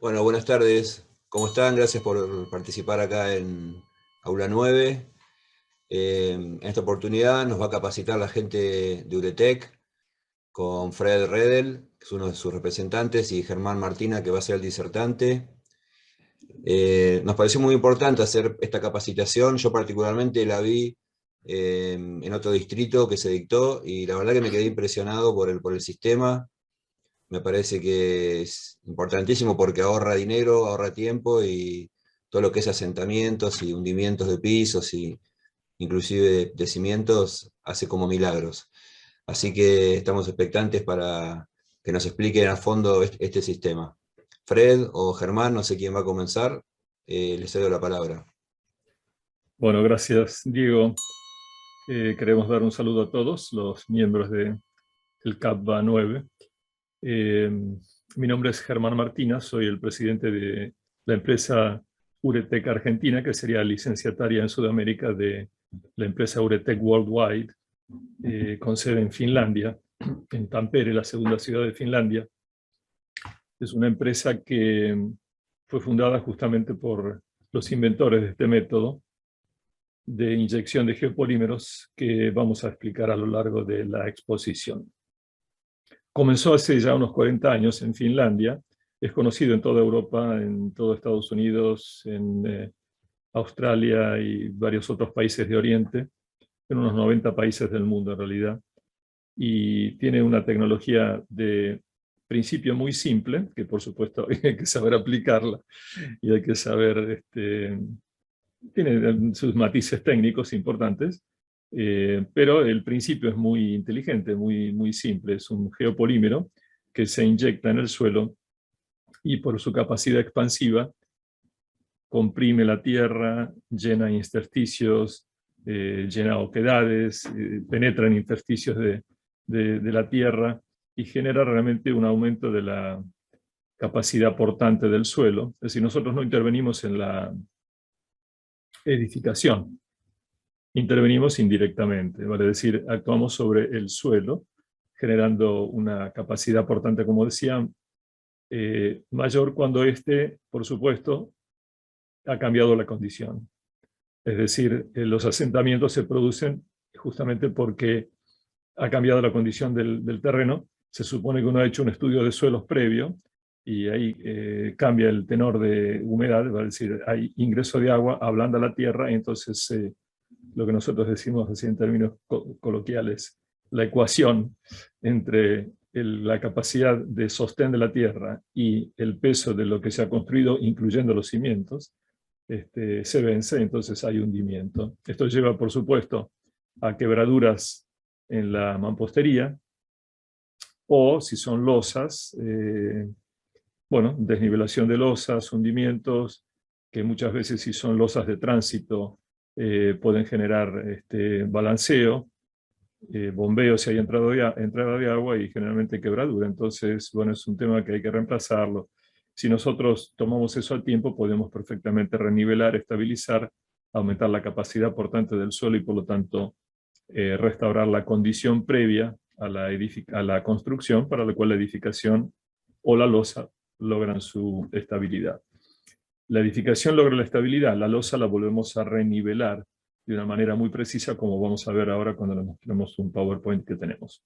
Bueno, buenas tardes. ¿Cómo están? Gracias por participar acá en Aula 9. En esta oportunidad nos va a capacitar la gente de Uretec con Fred Redel, que es uno de sus representantes, y Germán Martina, que va a ser el disertante. Nos pareció muy importante hacer esta capacitación. Yo particularmente la vi en otro distrito que se dictó y la verdad que me quedé impresionado por el sistema. Me parece que es importantísimo porque ahorra dinero, ahorra tiempo y todo lo que es asentamientos y hundimientos de pisos y inclusive de cimientos hace como milagros. Así que estamos expectantes para que nos expliquen a fondo este sistema. Fred o Germán, no sé quién va a comenzar, les cedo la palabra. Bueno, gracias, Diego. Queremos dar un saludo a todos los miembros del CAPVA 9. Mi nombre es Germán Martina, soy el presidente de la empresa Uretec Argentina, que sería licenciataria en Sudamérica de la empresa Uretec Worldwide, con sede en Finlandia, en Tampere, la segunda ciudad de Finlandia. Es una empresa que fue fundada justamente por los inventores de este método de inyección de geopolímeros que vamos a explicar a lo largo de la exposición. Comenzó hace ya unos 40 años en Finlandia, es conocido en toda Europa, en todo Estados Unidos, en Australia y varios otros países de Oriente, en unos 90 países del mundo en realidad, y tiene una tecnología de principio muy simple, que por supuesto hay que saber aplicarla y hay que saber tiene sus matices técnicos importantes, pero el principio es muy inteligente, muy simple. Es un geopolímero que se inyecta en el suelo y por su capacidad expansiva comprime la tierra, llena intersticios, llena oquedades, penetra en intersticios de la tierra y genera realmente un aumento de la capacidad portante del suelo. Es decir, nosotros no intervenimos en la edificación, intervenimos indirectamente, vale decir, actuamos sobre el suelo, generando una capacidad portante, como decía, mayor cuando éste, por supuesto, ha cambiado la condición. Es decir, los asentamientos se producen justamente porque ha cambiado la condición del terreno. Se supone que uno ha hecho un estudio de suelos previo y ahí cambia el tenor de humedad, vale decir, hay ingreso de agua, ablanda la tierra y entonces lo que nosotros decimos así en términos coloquiales, la ecuación entre la capacidad de sostén de la tierra y el peso de lo que se ha construido, incluyendo los cimientos, se vence, entonces hay hundimiento. Esto lleva, por supuesto, a quebraduras en la mampostería, o si son losas, bueno, desnivelación de losas, hundimientos, que muchas veces si son losas de tránsito pueden generar balanceo, bombeo si hay entrada de agua y generalmente quebradura. Entonces, bueno, es un tema que hay que reemplazarlo. Si nosotros tomamos eso al tiempo, podemos perfectamente renivelar, estabilizar, aumentar la capacidad portante del suelo y por lo tanto restaurar la condición previa a la construcción para la cual la edificación o la losa logran su estabilidad. La edificación logra la estabilidad, la losa la volvemos a renivelar de una manera muy precisa, como vamos a ver ahora cuando le mostremos un PowerPoint que tenemos.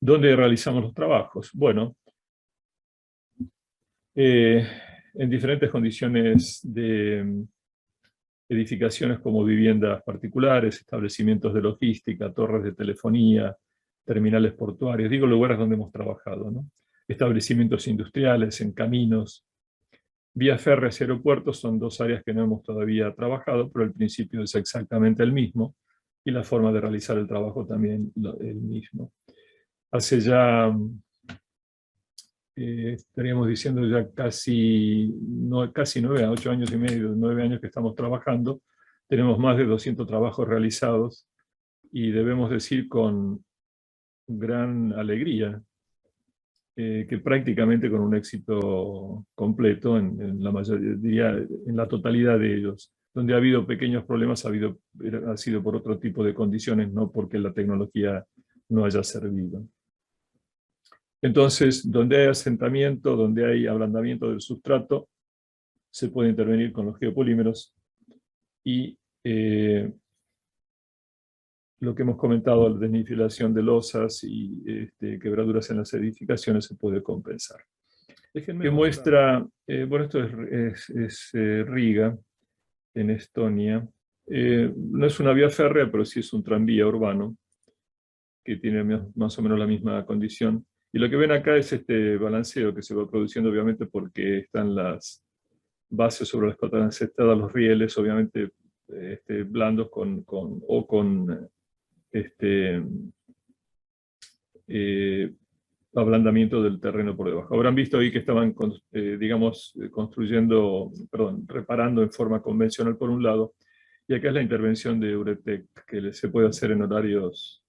¿Dónde realizamos los trabajos? Bueno, en diferentes condiciones de edificaciones como viviendas particulares, establecimientos de logística, torres de telefonía, terminales portuarios, digo lugares donde hemos trabajado, ¿no? Establecimientos industriales, en caminos, vías férreas y aeropuertos son dos áreas que no hemos todavía trabajado, pero el principio es exactamente el mismo y la forma de realizar el trabajo también el mismo. Hace ya, estaríamos diciendo ya casi 9 a 8 años y medio, 9 años que estamos trabajando, tenemos más de 200 trabajos realizados y debemos decir con gran alegría que prácticamente con un éxito completo en la mayoría, en la totalidad de ellos. Donde ha habido pequeños problemas ha sido por otro tipo de condiciones, no porque la tecnología no haya servido. Entonces, donde hay asentamiento, donde hay ablandamiento del sustrato, se puede intervenir con los geopolímeros y lo que hemos comentado, la desnifilación de losas y quebraduras en las edificaciones se puede compensar. Déjenme que muestra, bueno, esto es Riga, en Estonia. No es una vía férrea, pero sí es un tranvía urbano, que tiene más o menos la misma condición. Y lo que ven acá es este balanceo que se va produciendo, obviamente, porque están las bases sobre las que están asentadas los rieles, obviamente blandos o con ablandamiento del terreno por debajo. Habrán visto ahí que estaban, digamos, reparando en forma convencional por un lado, y acá es la intervención de Uretec, que se puede hacer en horarios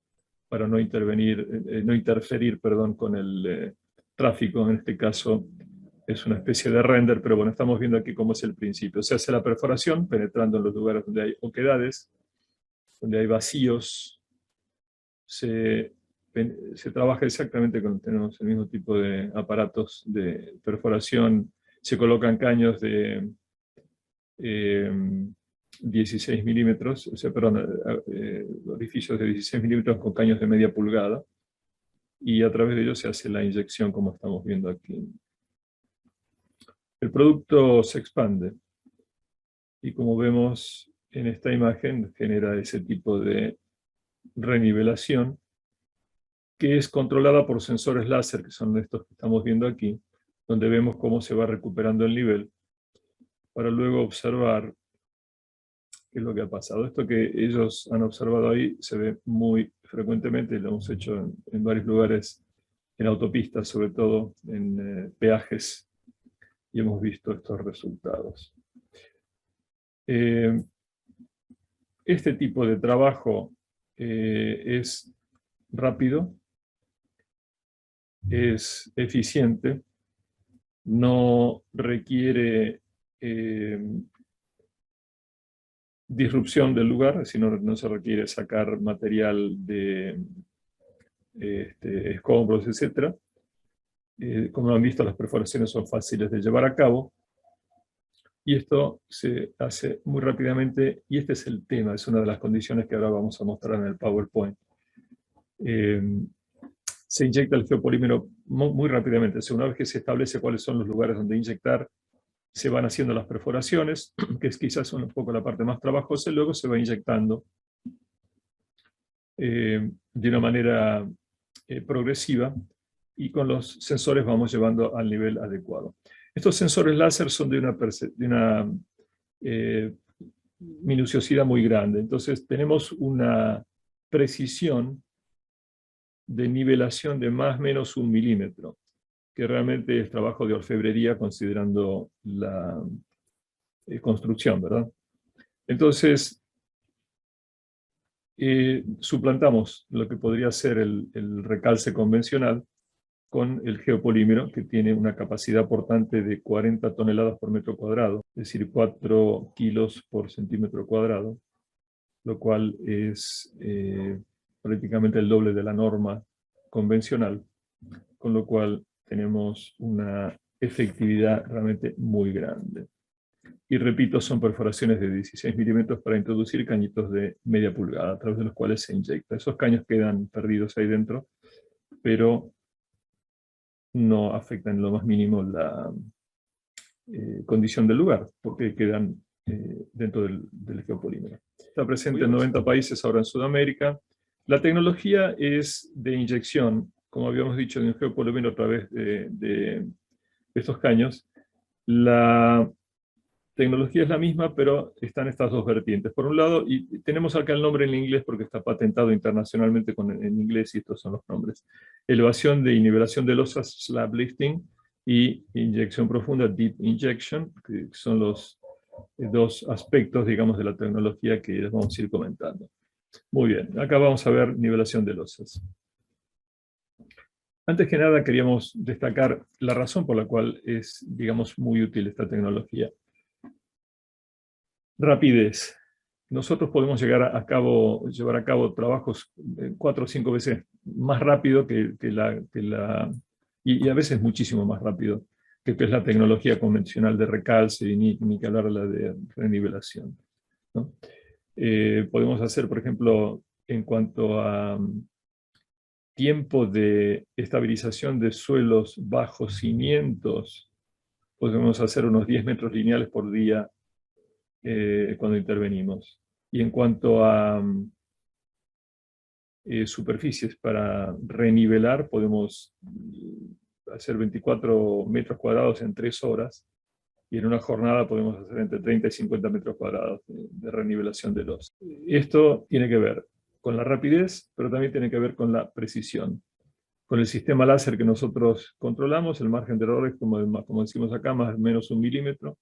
para no interferir, perdón, con el tráfico. En este caso es una especie de render, pero bueno, estamos viendo aquí cómo es el principio. Se hace la perforación penetrando en los lugares donde hay oquedades, donde hay vacíos. Se trabaja exactamente con, tenemos el mismo tipo de aparatos de perforación. Se colocan caños de 16 milímetros, o sea, perdón, orificios de 16 milímetros con caños de media pulgada, y a través de ellos se hace la inyección, como estamos viendo aquí. El producto se expande, y como vemos en esta imagen, genera ese tipo de renivelación, que es controlada por sensores láser, que son estos que estamos viendo aquí, donde vemos cómo se va recuperando el nivel, para luego observar qué es lo que ha pasado. Esto que ellos han observado ahí se ve muy frecuentemente, lo hemos hecho en varios lugares, en autopistas, sobre todo en peajes, y hemos visto estos resultados. Este tipo de trabajo es rápido, es eficiente, no requiere disrupción del lugar, sino no se requiere sacar material de escombros, etc. Como han visto, las perforaciones son fáciles de llevar a cabo, y esto se hace muy rápidamente, y este es el tema, es una de las condiciones que ahora vamos a mostrar en el PowerPoint. Se inyecta el geopolímero muy rápidamente. O sea, una vez que se establece cuáles son los lugares donde inyectar, se van haciendo las perforaciones, que es quizás un poco la parte más trabajosa, y luego se va inyectando de una manera progresiva, y con los sensores vamos llevando al nivel adecuado. Estos sensores láser son de una minuciosidad muy grande, entonces tenemos una precisión de nivelación de más o menos 1 milímetro, que realmente es trabajo de orfebrería considerando la construcción, ¿verdad? Entonces, suplantamos lo que podría ser el recalce convencional con el geopolímero, que tiene una capacidad portante de 40 toneladas por metro cuadrado, es decir, 4 kilos por centímetro cuadrado, lo cual es prácticamente el doble de la norma convencional, con lo cual tenemos una efectividad realmente muy grande. Y repito, son perforaciones de 16 milímetros para introducir cañitos de media pulgada, a través de los cuales se inyecta. Esos caños quedan perdidos ahí dentro, pero no afectan en lo más mínimo la condición del lugar, porque quedan dentro del geopolímero. Está presente en 90 países ahora en Sudamérica. La tecnología es de inyección, como habíamos dicho, de un geopolímero a través de estos caños. La tecnología es la misma, pero están estas dos vertientes. Por un lado, y tenemos acá el nombre en inglés porque está patentado internacionalmente en inglés, y estos son los nombres: elevación y nivelación de losas, slab lifting, y inyección profunda, deep injection, que son los dos aspectos, digamos, de la tecnología que les vamos a ir comentando. Muy bien, acá vamos a ver nivelación de losas. Antes que nada queríamos destacar la razón por la cual es, digamos, muy útil esta tecnología. Rapidez. Nosotros podemos llevar a cabo trabajos 4 o 5 veces más rápido que la y a veces muchísimo más rápido que es la tecnología convencional de recalce y ni que hablar de la de renivelación, ¿no? Podemos hacer, por ejemplo, en cuanto a tiempo de estabilización de suelos bajo cimientos, podemos hacer unos 10 metros lineales por día cuando intervenimos. Y en cuanto a superficies para renivelar, podemos hacer 24 metros cuadrados en 3 horas, y en una jornada podemos hacer entre 30 y 50 metros cuadrados de renivelación de losa. Esto tiene que ver con la rapidez, pero también tiene que ver con la precisión. Con el sistema láser que nosotros controlamos, el margen de error es, como decimos acá, más o menos 1 milímetro.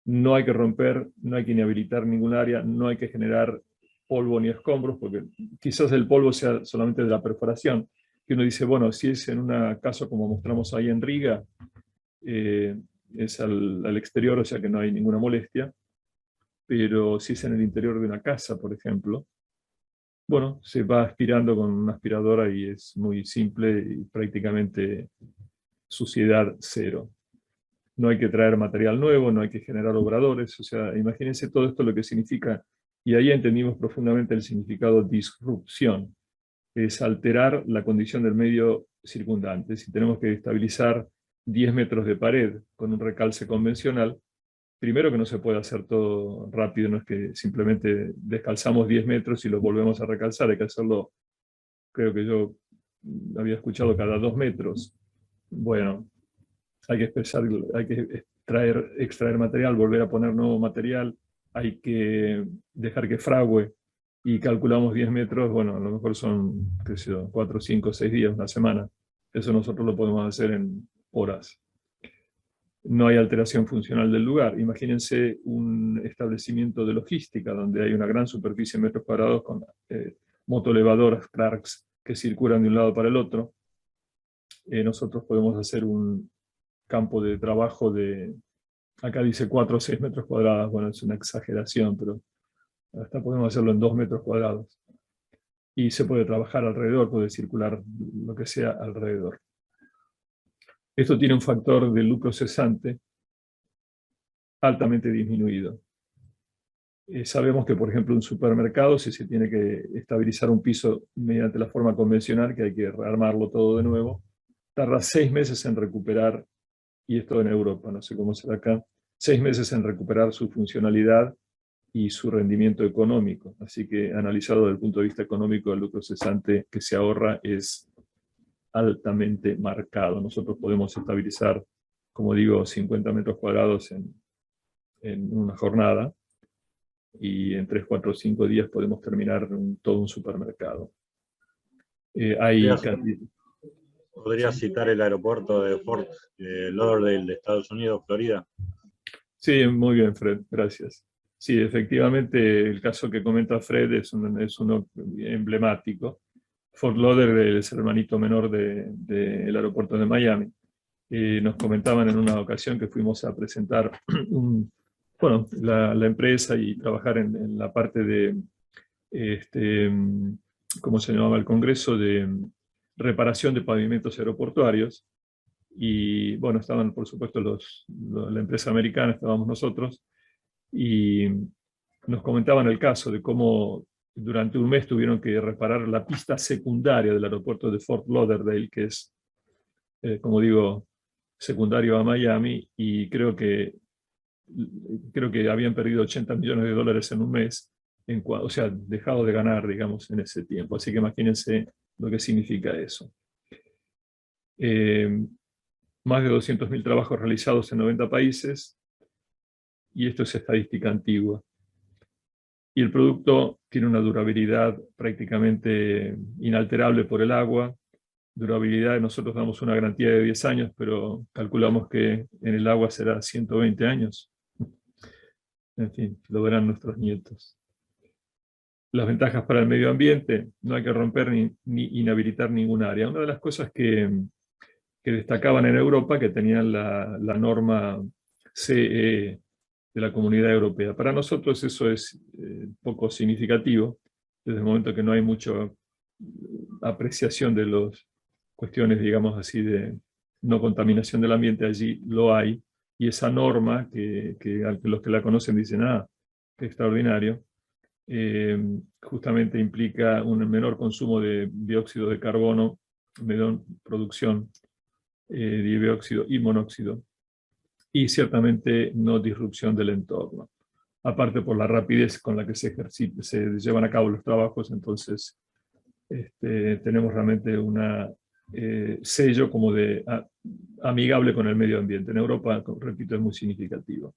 No hay que romper, no hay que inhabilitar ningún área, no hay que generar polvo ni escombros, porque quizás el polvo sea solamente de la perforación, que uno dice, bueno, si es en un caso como mostramos ahí en Riga, es al exterior, o sea que no hay ninguna molestia, pero si es en el interior de una casa, por ejemplo, bueno, se va aspirando con una aspiradora y es muy simple y prácticamente suciedad cero. No hay que traer material nuevo, no hay que generar obradores, o sea, imagínense todo esto lo que significa, y ahí entendimos profundamente el significado disrupción, es alterar la condición del medio circundante. Si tenemos que estabilizar 10 metros de pared con un recalce convencional, primero que no se puede hacer todo rápido, no es que simplemente descalzamos 10 metros y los volvemos a recalzar, hay que hacerlo, creo que yo había escuchado cada 2 metros. Bueno, hay que hay que extraer material, volver a poner nuevo material, hay que dejar que fragüe, y calculamos 10 metros, bueno, a lo mejor son, qué sé yo, 4, 5, 6 días, una semana. Eso nosotros lo podemos hacer en horas. No hay alteración funcional del lugar. Imagínense un establecimiento de logística donde hay una gran superficie en metros cuadrados con motoelevadoras, Clarks, que circulan de un lado para el otro. Nosotros podemos hacer un campo de trabajo de, acá dice 4 o 6 metros cuadrados, bueno, es una exageración, pero hasta podemos hacerlo en 2 metros cuadrados. Y se puede trabajar alrededor, puede circular lo que sea alrededor. Esto tiene un factor de lucro cesante altamente disminuido. Sabemos que, por ejemplo, un supermercado, si se tiene que estabilizar un piso mediante la forma convencional, que hay que rearmarlo todo de nuevo, tarda 6 meses en recuperar, y esto en Europa, no sé cómo será acá, 6 meses en recuperar su funcionalidad y su rendimiento económico. Así que, analizado desde el punto de vista económico, el lucro cesante que se ahorra es altamente marcado. Nosotros podemos estabilizar, como digo, 50 metros cuadrados en una jornada, y en 3, 4, 5 días podemos terminar todo un supermercado. Hay cantidad. ¿Podrías citar el aeropuerto de Fort Lauderdale de Estados Unidos, Florida? Sí, muy bien, Fred, gracias. Sí, efectivamente, el caso que comenta Fred es uno emblemático. Fort Lauderdale es el hermanito menor del aeropuerto de Miami. Nos comentaban en una ocasión que fuimos a presentar la empresa y trabajar en la parte de, ¿cómo se llamaba? El Congreso de reparación de pavimentos aeroportuarios. Y bueno, estaban por supuesto la empresa americana, estábamos nosotros, y nos comentaban el caso de cómo durante un mes tuvieron que reparar la pista secundaria del aeropuerto de Fort Lauderdale, que es, como digo, secundario a Miami, y creo que habían perdido $80 millones en un mes, o sea, dejado de ganar, digamos, en ese tiempo. Así que imagínense lo que significa eso. Más de 200.000 trabajos realizados en 90 países, y esto es estadística antigua. Y el producto tiene una durabilidad prácticamente inalterable por el agua. Durabilidad, nosotros damos una garantía de 10 años, pero calculamos que en el agua será 120 años. En fin, lo verán nuestros nietos. Las ventajas para el medio ambiente: no hay que romper ni inhabilitar ningún área. Una de las cosas que destacaban en Europa, que tenían la norma CE de la Comunidad Europea. Para nosotros eso es poco significativo, desde el momento que no hay mucha apreciación de los cuestiones, digamos así, de no contaminación del ambiente, allí lo hay, y esa norma, que los que la conocen dicen, ah, qué extraordinario, justamente implica un menor consumo de dióxido de carbono, menor producción de dióxido y monóxido, y ciertamente no disrupción del entorno. Aparte por la rapidez con la que se llevan a cabo los trabajos, entonces tenemos realmente una sello como de amigable con el medio ambiente. En Europa, repito, es muy significativo.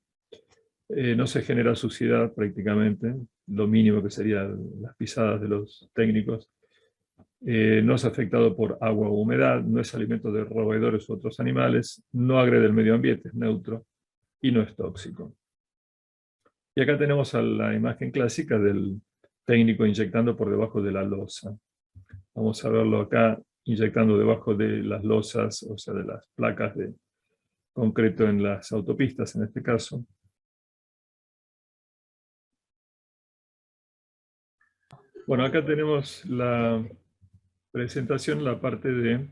No se genera suciedad prácticamente, lo mínimo que serían las pisadas de los técnicos. No es afectado por agua o humedad, no es alimento de roedores u otros animales, no agrede el medio ambiente, es neutro y no es tóxico. Y acá tenemos a la imagen clásica del técnico inyectando por debajo de la losa. Vamos a verlo acá inyectando debajo de las losas, o sea, de las placas de concreto en las autopistas, en este caso. Bueno, acá tenemos la presentación, la parte de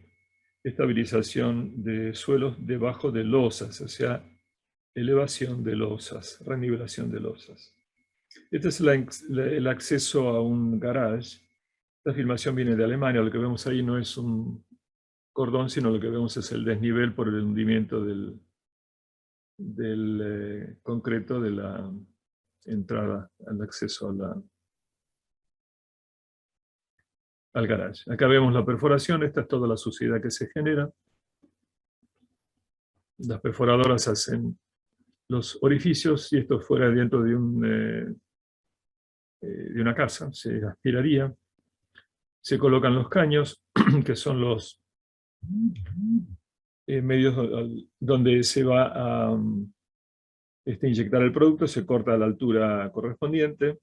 estabilización de suelos debajo de losas, o sea, elevación de losas, renivelación de losas. Este es el acceso a un garage. Esta filmación viene de Alemania. Lo que vemos ahí no es un cordón, sino lo que vemos es el desnivel por el hundimiento del concreto de la entrada, al acceso al garage. Acá vemos la perforación. Esta es toda la suciedad que se genera. Las perforadoras hacen los orificios, y esto fuera dentro de una casa, se aspiraría. Se colocan los caños, que son los medios donde se va a inyectar el producto, se corta a la altura correspondiente,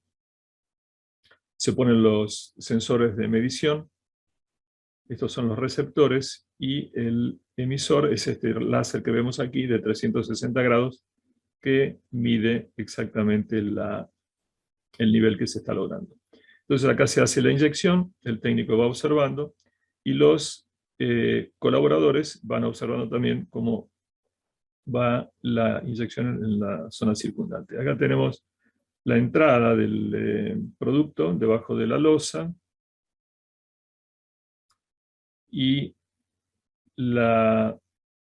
se ponen los sensores de medición, estos son los receptores, y el emisor es este láser que vemos aquí de 360 grados, que mide exactamente el nivel que se está logrando. Entonces acá se hace la inyección, el técnico va observando, y los colaboradores van observando también cómo va la inyección en la zona circundante. Acá tenemos la entrada del producto debajo de la losa, y la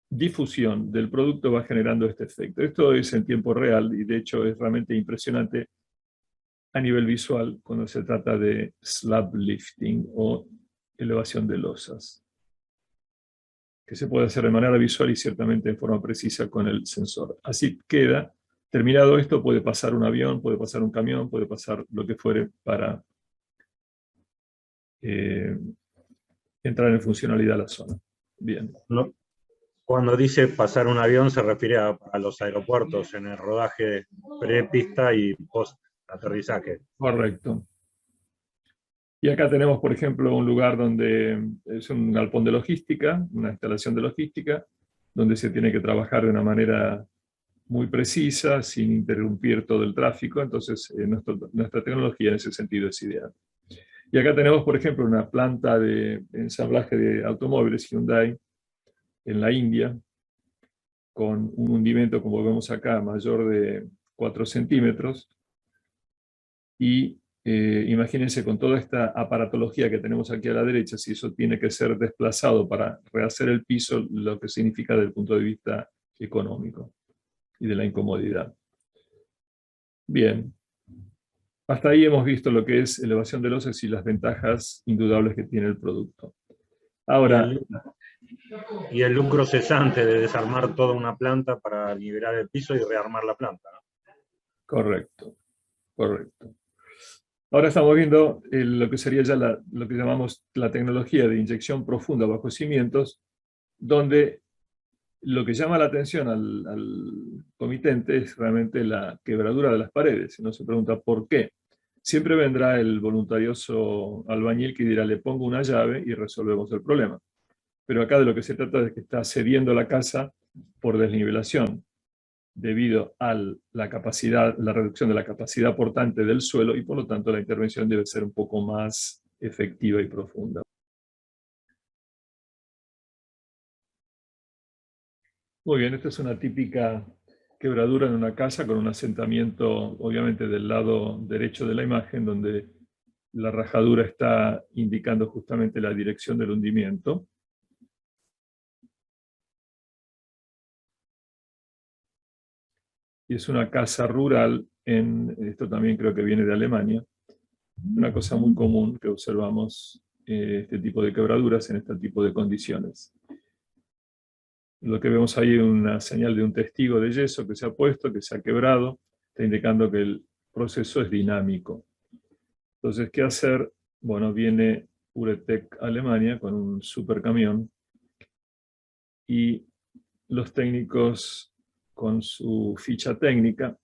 difusión del producto va generando este efecto. Esto es en tiempo real, y de hecho es realmente impresionante a nivel visual cuando se trata de slab lifting o elevación de losas, que se puede hacer de manera visual y ciertamente de forma precisa con el sensor. Así queda. Terminado esto, puede pasar un avión, puede pasar un camión, puede pasar lo que fuere para entrar en funcionalidad la zona. Bien. No, cuando dice pasar un avión se refiere a los aeropuertos en el rodaje pre-pista y post-aterrizaje. Correcto. Y acá tenemos, por ejemplo, un lugar donde es un galpón de logística, una instalación de logística, donde se tiene que trabajar de una manera muy precisa, sin interrumpir todo el tráfico. Entonces, nuestra tecnología en ese sentido es ideal. Y acá tenemos, por ejemplo, una planta de ensamblaje de automóviles Hyundai en la India, con un hundimiento, como vemos acá, mayor de 4 centímetros. Y imagínense, con toda esta aparatología que tenemos aquí a la derecha, si eso tiene que ser desplazado para rehacer el piso, lo que significa desde el punto de vista económico y de la incomodidad. Bien. Hasta ahí hemos visto lo que es elevación de losas y las ventajas indudables que tiene el producto. Ahora, y el lucro cesante de desarmar toda una planta para liberar el piso y rearmar la planta, ¿no? correcto, correcto. Ahora estamos viendo lo que sería ya lo que llamamos la tecnología de inyección profunda bajo cimientos, donde lo que llama la atención al comitente es realmente la quebradura de las paredes. Uno se pregunta ¿por qué? Siempre vendrá el voluntarioso albañil que dirá, le pongo una llave y resolvemos el problema. Pero acá de lo que se trata es que está cediendo la casa por desnivelación, debido a la reducción de la capacidad portante del suelo, y por lo tanto la intervención debe ser un poco más efectiva y profunda. Muy bien, esta es una típica quebradura en una casa con un asentamiento, obviamente, del lado derecho de la imagen, donde la rajadura está indicando justamente la dirección del hundimiento. Y es una casa rural, esto también creo que viene de Alemania, una cosa muy común que observamos este tipo de quebraduras en este tipo de condiciones. Lo que vemos ahí es una señal de un testigo de yeso que se ha puesto, que se ha quebrado, está indicando que el proceso es dinámico. Entonces, ¿qué hacer? Bueno, viene Uretech Alemania con un supercamión y los técnicos con su ficha técnica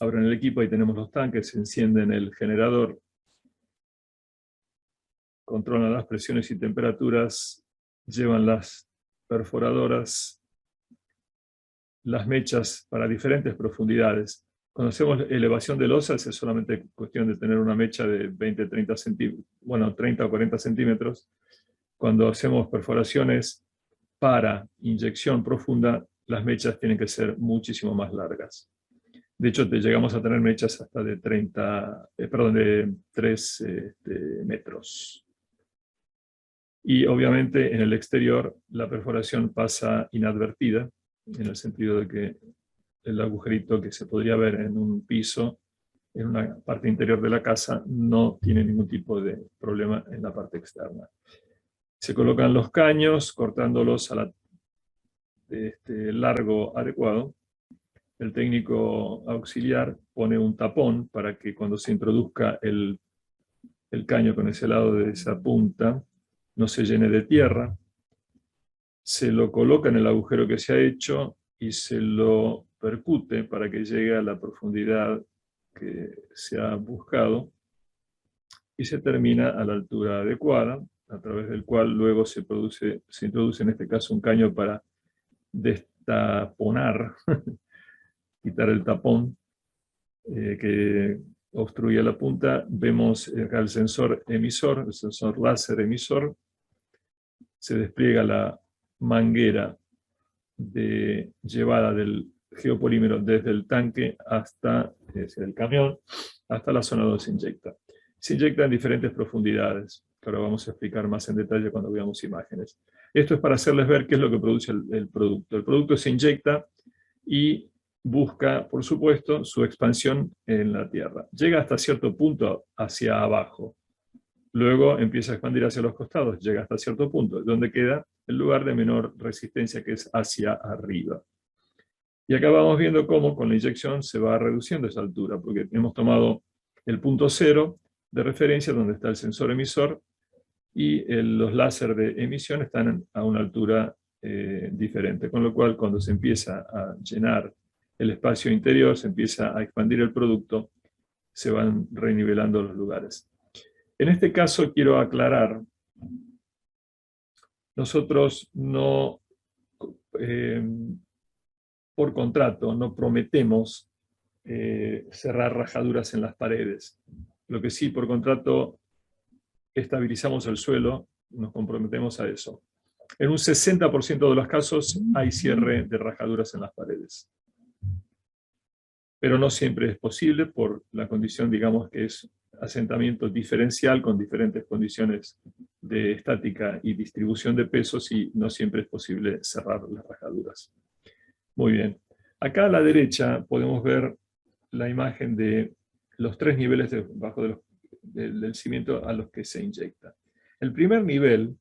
abren el equipo, ahí tenemos los tanques, encienden el generador, controlan las presiones y temperaturas, llevan las perforadoras, las mechas para diferentes profundidades. Cuando hacemos elevación de losas es solamente cuestión de tener una mecha de 20, 30 centímetros, bueno, 30 o 40 centímetros. Cuando hacemos perforaciones para inyección profunda, las mechas tienen que ser muchísimo más largas. De hecho, llegamos a tener mechas hasta de 3 metros. Y obviamente en el exterior la perforación pasa inadvertida, en el sentido de que el agujerito que se podría ver en un piso, en una parte interior de la casa, no tiene ningún tipo de problema en la parte externa. Se colocan los caños, cortándolos a largo adecuado. El técnico auxiliar pone un tapón para que cuando se introduzca el caño con ese lado de esa punta no se llene de tierra. Se lo coloca en el agujero que se ha hecho y se lo percute para que llegue a la profundidad que se ha buscado y se termina a la altura adecuada, a través del cual luego se introduce en este caso un caño para destaponar, quitar el tapón que obstruye la punta. Vemos acá el sensor emisor, el sensor láser emisor. Se despliega la manguera de llevada del geopolímero desde el tanque hasta el camión, hasta la zona donde se inyecta. Se inyecta en diferentes profundidades, que ahora vamos a explicar más en detalle cuando veamos imágenes. Esto es para hacerles ver qué es lo que produce el producto. El producto se inyecta y busca, por supuesto, su expansión en la tierra. Llega hasta cierto punto hacia abajo. Luego empieza a expandir hacia los costados, llega hasta cierto punto, donde queda el lugar de menor resistencia, que es hacia arriba. Y acá vamos viendo cómo con la inyección se va reduciendo esa altura, porque hemos tomado el punto cero de referencia, donde está el sensor emisor, y los láser de emisión están a una altura diferente, con lo cual cuando se empieza a llenar el espacio interior, se empieza a expandir el producto, se van renivelando los lugares. En este caso quiero aclarar, nosotros no, por contrato, no prometemos cerrar rajaduras en las paredes. Lo que sí, por contrato, estabilizamos el suelo, nos comprometemos a eso. En un 60% de los casos hay cierre de rajaduras en las paredes. Pero no siempre es posible por la condición, digamos, que es asentamiento diferencial con diferentes condiciones de estática y distribución de pesos, y no siempre es posible cerrar las rajaduras. Muy bien. Acá a la derecha podemos ver la imagen de los 3 niveles debajo del cimiento a los que se inyecta. El primer nivel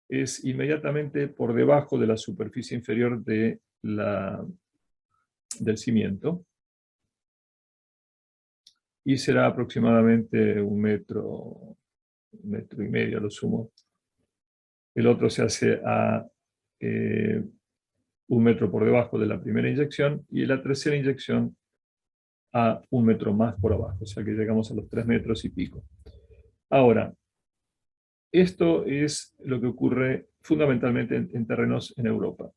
es inmediatamente por debajo de la superficie inferior del cimiento, y será aproximadamente 1 metro, 1,5 metros a lo sumo. El otro se hace a 1 metro por debajo de la primera inyección, y la tercera inyección a 1 metro más por abajo, o sea que llegamos a los 3 metros y pico. Ahora, esto es lo que ocurre fundamentalmente en terrenos en Europa.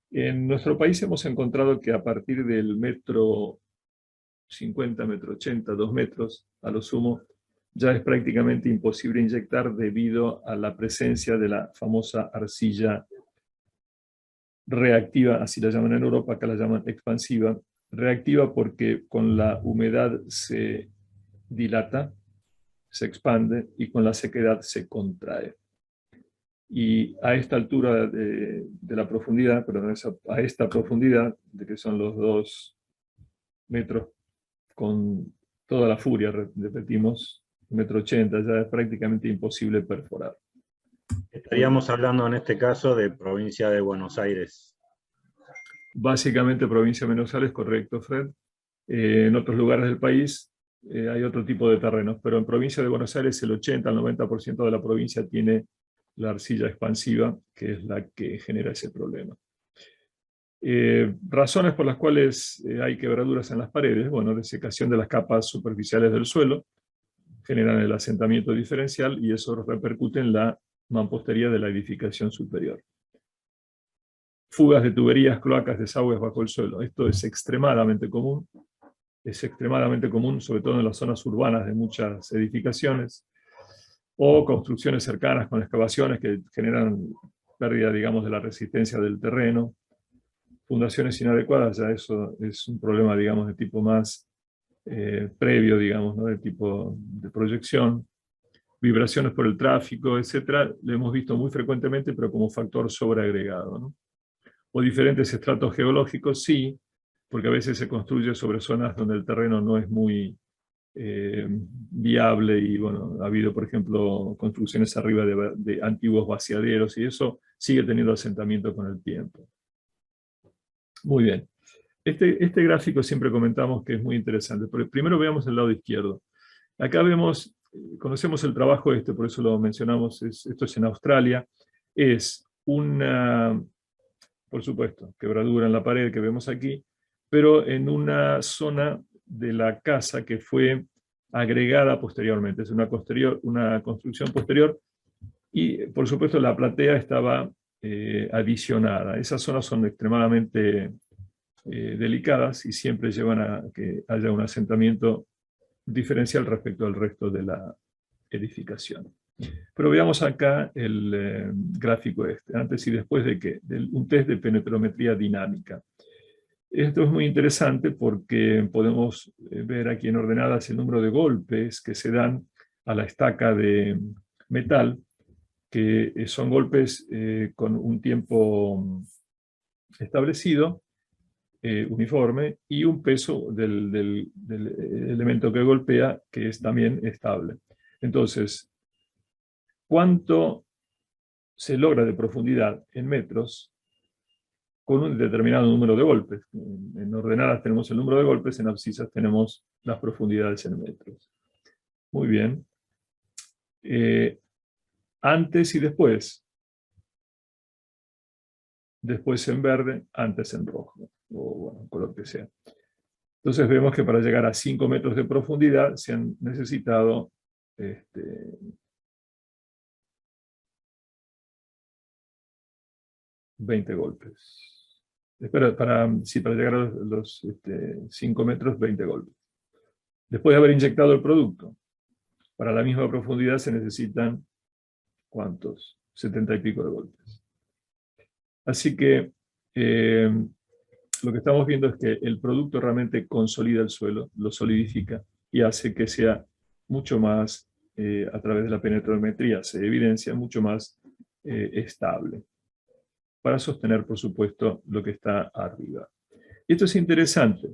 En nuestro país hemos encontrado que a partir del metro 50, metro 80, 2 metros, a lo sumo, ya es prácticamente imposible inyectar debido a la presencia de la famosa arcilla reactiva, así la llaman en Europa, acá la llaman expansiva. Reactiva porque con la humedad se dilata, se expande, y con la sequedad se contrae. Y a esta altura de la profundidad, perdón, a esta profundidad, de que son los 2 metros, con toda la furia, repetimos, 1,80 m, ya es prácticamente imposible perforar. Estaríamos hablando en este caso de provincia de Buenos Aires. Básicamente provincia de Buenos Aires, correcto, Fred. En otros lugares del país hay otro tipo de terrenos, pero en provincia de Buenos Aires el 80 al 90% de la provincia tiene la arcilla expansiva, que es la que genera ese problema. Razones por las cuales hay quebraduras en las paredes: bueno, desecación de las capas superficiales del suelo, generan el asentamiento diferencial y eso repercute en la mampostería de la edificación superior. Fugas de tuberías, cloacas, desagües bajo el suelo. Esto es extremadamente común. Es extremadamente común, sobre todo en las zonas urbanas de muchas edificaciones, o construcciones cercanas con excavaciones que generan pérdida, digamos, de la resistencia del terreno. Fundaciones inadecuadas, ya eso es un problema, digamos, de tipo más previo, digamos, ¿no? De tipo de proyección. Vibraciones por el tráfico, etcétera, lo hemos visto muy frecuentemente, pero como factor sobreagregado, ¿no? O diferentes estratos geológicos, sí, porque a veces se construye sobre zonas donde el terreno no es muy viable, y bueno, ha habido, por ejemplo, construcciones arriba de antiguos vaciaderos, y eso sigue teniendo asentamiento con el tiempo. Muy bien. Este gráfico siempre comentamos que es muy interesante. Pero primero veamos el lado izquierdo. Acá vemos, conocemos el trabajo por eso lo mencionamos, esto es en Australia. Es una, por supuesto, quebradura en la pared que vemos aquí, pero en una zona de la casa que fue agregada posteriormente. Es una construcción posterior, y por supuesto la platea estaba adicionada. Esas zonas son extremadamente delicadas y siempre llevan a que haya un asentamiento diferencial respecto al resto de la edificación. Pero veamos acá el gráfico antes y después de un test de penetrometría dinámica. Esto es muy interesante porque podemos ver aquí en ordenadas el número de golpes que se dan a la estaca de metal, que son golpes con un tiempo establecido, uniforme, y un peso del elemento que golpea que es también estable. Entonces, ¿cuánto se logra de profundidad en metros con un determinado número de golpes? En ordenadas tenemos el número de golpes, en abscisas tenemos las profundidades en metros. Muy bien. Antes y después. Después en verde, antes en rojo, o bueno, color que sea. Entonces vemos que para llegar a 5 metros de profundidad se han necesitado 20 golpes. Para llegar a los 5 metros, 20 golpes. Después de haber inyectado el producto, para la misma profundidad se necesitan, ¿cuántos? 70 y pico de golpes. Así que lo que estamos viendo es que el producto realmente consolida el suelo, lo solidifica y hace que sea mucho más, a través de la penetrometría se evidencia, mucho más estable, para sostener, por supuesto, lo que está arriba. Y esto es interesante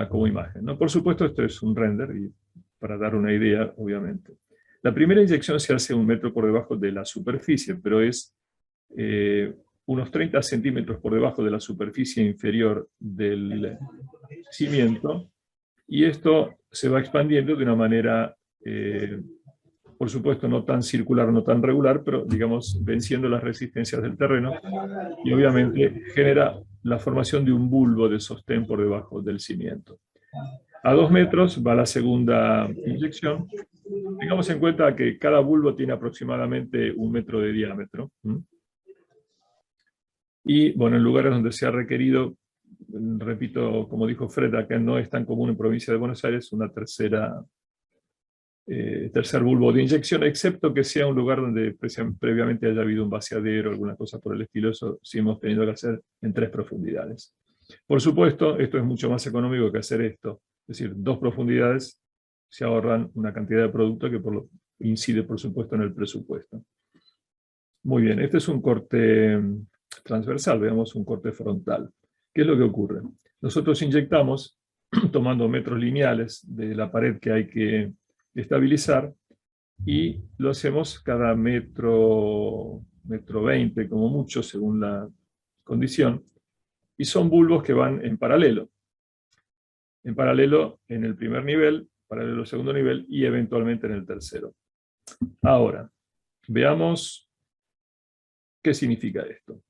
como imagen, ¿no? Por supuesto, esto es un render, y para dar una idea, obviamente. La primera inyección se hace 1 metro por debajo de la superficie, pero es unos 30 centímetros por debajo de la superficie inferior del cimiento, y esto se va expandiendo de una manera, por supuesto, no tan circular, no tan regular, pero digamos, venciendo las resistencias del terreno, y obviamente genera la formación de un bulbo de sostén por debajo del cimiento. A 2 metros va la segunda inyección. Tengamos en cuenta que cada bulbo tiene aproximadamente 1 metro de diámetro. Y bueno, en lugares donde se ha requerido, repito, como dijo Fred, acá no es tan común en provincia de Buenos Aires, una tercera tercer bulbo de inyección, excepto que sea un lugar donde previamente haya habido un vaciadero o alguna cosa por el estilo. Eso sí hemos tenido que hacer en 3 profundidades. Por supuesto, esto es mucho más económico que hacer esto. Es decir, 2 profundidades se ahorran una cantidad de producto que incide, por supuesto, en el presupuesto. Muy bien, este es un corte transversal, veamos un corte frontal. ¿Qué es lo que ocurre? Nosotros inyectamos, tomando metros lineales de la pared que hay que estabilizar, y lo hacemos cada metro 20 como mucho, según la condición, y son bulbos que van en paralelo en el primer nivel, paralelo al segundo nivel y eventualmente en el tercero. Ahora, veamos qué significa esto.